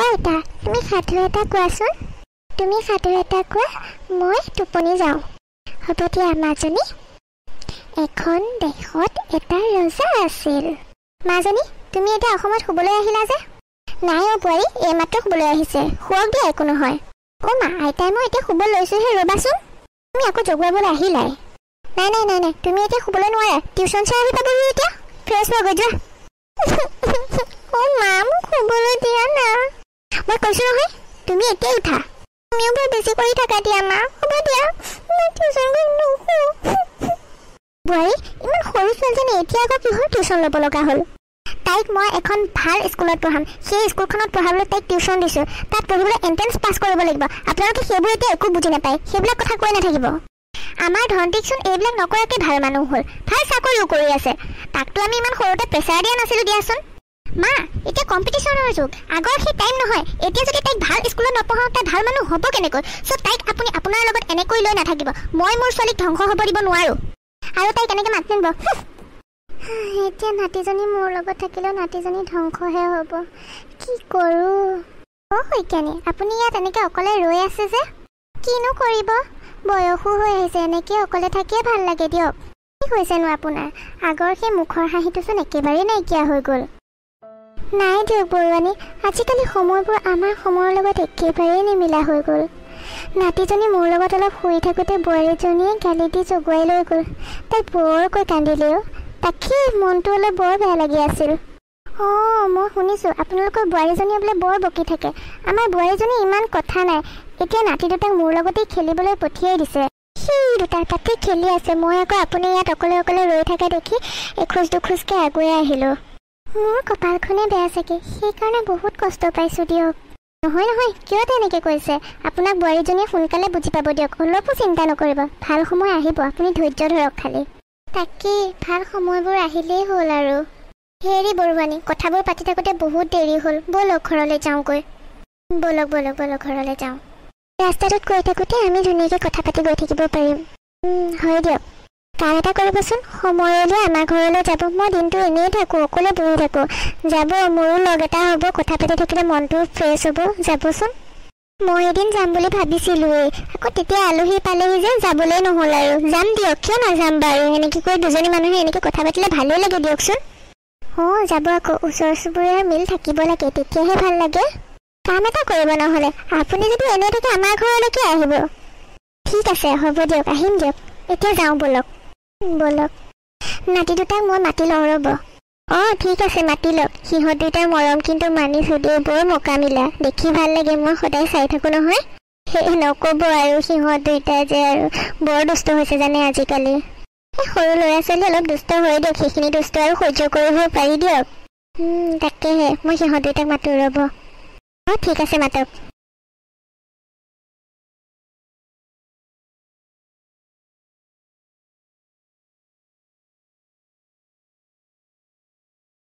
আইতা তুমি সাধু এটা কোৱাচোন তুমি সাধু এটা কোৱা মই টোপনি যাওঁ হ'ব দিয়া মাজনী এখন দেশত এটা ৰজা আছিল মাজনী তুমি এতিয়া অসমত শুবলৈ আহিলা যে নাই অ বোৱাৰী এইমাত্ৰ শুবলৈ আহিছে শুৱক দিয়া একো নহয় অ মা আইতাই মই এতিয়া শুব লৈছোহে ৰ'বাচোন তুমি আকৌ জগুৱাবলৈ আহিলাই নাই নাই নাই নাই তুমি এতিয়া শুবলৈ নোৱাৰা টিউশ্যন চাই আহি পাবহি এতিয়া ফ্ৰেছ হৈ গৈ যোৱা অ মা মোক শুবলৈ দিয়া না মই কৈছোঁ নহয় তুমি এতিয়া উঠা তুমিও বৰ বেছি কৰি থাকা দিয়া মা হ'ব দিয়া মই টিউশ্যন কৰি নুশু বোৱাৰী ইমান সৰু ছোৱালীজনী এতিয়া আকৌ কিহৰ টিউশ্যন ল'ব লগা হ'ল তাইক মই এখন ভাল স্কুলত পঢ়াম সেই স্কুলখনত পঢ়াবলৈ তাইক টিউশ্যন দিছোঁ তাত পঢ়িবলৈ এণ্ট্ৰেঞ্চ পাছ কৰিব লাগিব আপোনালোকে সেইবোৰ এতিয়া একো বুজি নাপায় সেইবিলাক কথা কৈ নাথাকিব আমাৰ ধন্তিকচোন এইবিলাক নকৰাকৈ ভাল মানুহ হ'ল ভাল চাকৰিও কৰি আছে তাকতো আমি ইমান সৰুতে প্ৰেছাৰ দিয়া নাছিলোঁ দিয়াচোন মা এতিয়া কম্পিটিশ্যনৰ যুগ আগৰ সেই টাইম নহয় এতিয়া যদি তাইক ভাল স্কুলত নপঢ়াওঁ তাই ভাল মানুহ হ'ব কেনেকৈ চ' তাইক আপুনি আপোনাৰ লগত এনেকৈ লৈ নাথাকিব মই মোৰ ছোৱালীক ধ্বংস হ'ব দিব নোৱাৰোঁ আৰু তাই কেনেকৈ মাত নিব এতিয়া নাতিজনী মোৰ লগত থাকিলেও নাতিজনী ধ্বংসহে হ'ব কি কৰোঁ অ' শইকীয়ানী আপুনি ইয়াত এনেকৈ অকলে ৰৈ আছে যে কিনো কৰিব বয়সো হৈ আহিছে এনেকৈ অকলে থাকিয়ে ভাল লাগে দিয়ক কি হৈছেনো আপোনাৰ আগৰ সেই মুখৰ হাঁহিটোচোন একেবাৰেই নাইকিয়া হৈ গ'ল নাই দিয়ক বৰুৱানী আজিকালি সময়বোৰ আমাৰ সময়ৰ লগত একেবাৰেই নিমিলা হৈ গ'ল নাতিজনী মোৰ লগত অলপ শুই থাকোঁতে বোৱাৰীজনীয়ে গালি দি জগুৱাই লৈ গ'ল তাই বৰকৈ কান্দিলেও তাকেই মনটো অলপ বৰ বেয়া লাগি আছিল অঁ মই শুনিছোঁ আপোনালোকৰ বোৱাৰীজনীয়ে বোলে বৰ বকি থাকে আমাৰ বোৱাৰীজনী ইমান কথা নাই এতিয়া নাতি দুটাক মোৰ লগতেই খেলিবলৈ পঠিয়াই দিছে সেই দুটাৰ তাতেই খেলি আছে মই আকৌ আপুনি ইয়াত অকলে অকলে ৰৈ থকা দেখি এখোজ দুখোজকৈ আগুৱাই আহিলোঁ মোৰ কপালখনে বেয়া চাগে সেইকাৰণে বহুত কষ্ট পাইছোঁ দিয়ক নহয় নহয় কিয় তেনেকৈ কৈছে আপোনাক বোৱাৰীজনীয়ে সোনকালে বুজি পাব দিয়ক অলপো চিন্তা নকৰিব ভাল সময় আহিব আপুনি ধৈৰ্য ধৰক খালি তাকেই ভাল সময়বোৰ আহিলেই হ'ল আৰু হেৰি বৰুৱানী কথাবোৰ পাতি থাকোঁতে বহুত দেৰি হ'ল ব'লক ঘৰলৈ যাওঁগৈ ব'লক ব'লক ব'লক ঘৰলৈ যাওঁ ৰাস্তাটোত গৈ থাকোঁতে আমি ধুনীয়াকৈ কথা পাতি গৈ থাকিব পাৰিম হয় দিয়ক কাম এটা কৰিবচোন সময়লৈ আমাৰ ঘৰলৈ যাব মই দিনটো এনেই থাকোঁ অকলে বহি থাকোঁ যাব মোৰো লগ এটা হ'ব কথা পাতি থাকিলে মনটো ফ্ৰেছ হ'ব যাবচোন মই এদিন যাম বুলি ভাবিছিলোঁৱেই আকৌ তেতিয়া আলহী পালেহি যে যাবলৈ নহ'ল আৰু যাম দিয়ক কিয় নাযাম বাৰু এনেকৈ কৈ দুজনী মানুহে এনেকৈ কথা পাতিলে ভালেই লাগে দিয়কচোন অঁ যাব আকৌ ওচৰ চুবুৰীয়াৰ মিল থাকিব লাগে তেতিয়াহে ভাল লাগে কাম এটা কৰিব নহ'লে আপুনি যদি এনেই থাকে আমাৰ ঘৰলৈকে আহিব ঠিক আছে হ'ব দিয়ক আহিম দিয়ক এতিয়া যাওঁ ব'লক ব'লক নাতি দুটাক মই মাতি লওঁ ৰ'ব অঁ ঠিক আছে মাতি লওক সিহঁত দুটাৰ মৰম কিন্তু মানিছোঁ দেই বৰ মকামিলা দেখি ভাল লাগে মই সদায় চাই থাকোঁ নহয় সেই নক'ব আৰু সিহঁত দুইটাই যে আৰু বৰ দুষ্ট হৈছে জানে আজিকালি এই সৰু ল'ৰা ছোৱালী অলপ দুষ্ট হৈ দিয়ক সেইখিনি দুষ্ট আৰু সহ্য কৰিব পাৰি দিয়ক তাকেহে মই সিহঁত দুইটাক মাতোঁ ৰ'ব অঁ ঠিক আছে মাতক